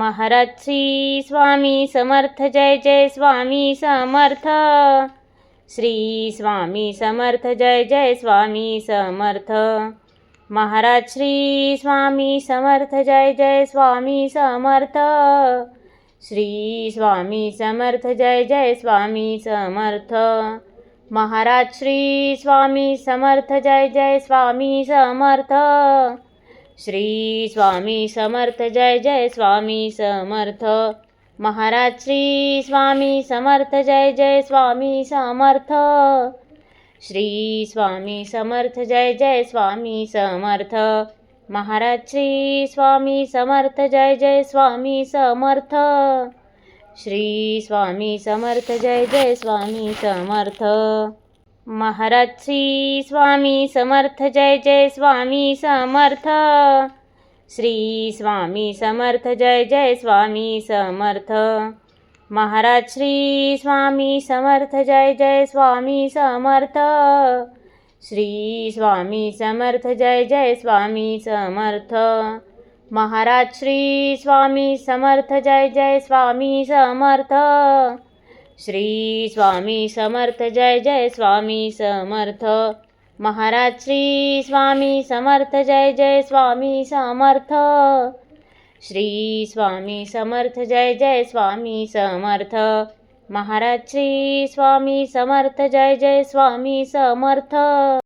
Maharaj Shri Swami Samarth, Jai Jai Swami Samarth. Shri Swami Samarth, Jai Jai Swami Samarth. Maharaj Shri Swami Samarth, Jai Jai Swami Samarth. Shri Swami Samarth, Jai Jai Swami Samarth. Maharaj Shri Swami Samarth, Jai Jai Swami Samarth. Shri Swami Samarth, Jai Jai Swami Samarth. Maharaj Shri Swami Samarth, Jai Jai Swami Samarth. Shri Swami Samarth, Jai Jai Swami Samarth. Maharaj Shri Swami Samarth, Jai Jai Swami Samarth. Shri Swami Samarth, Jai Jai Swami Samarth. Maharaj Shri Swami Samarth, Jai Jai Swami Samarth. Shri Swami Samarth, Jai Jai Swami Samarth. Maharaj Shri Swami Samarth, Jai Jai Swami Samarth. Shri Swami Samarth, Jai Jai Swami Samarth. Maharaj Shri Swami Samarth, Jai Jai Swami Samarth. Shri Swami Samarth, Jai Jai Swami Samarth. Maharaj Shri Swami Samarth, Jai Jai Swami Samarth. Shri Swami Samarth, Jai Jai Swami Samarth. Maharaj Shri Swami Samarth, Jai Jai Swami Samarth.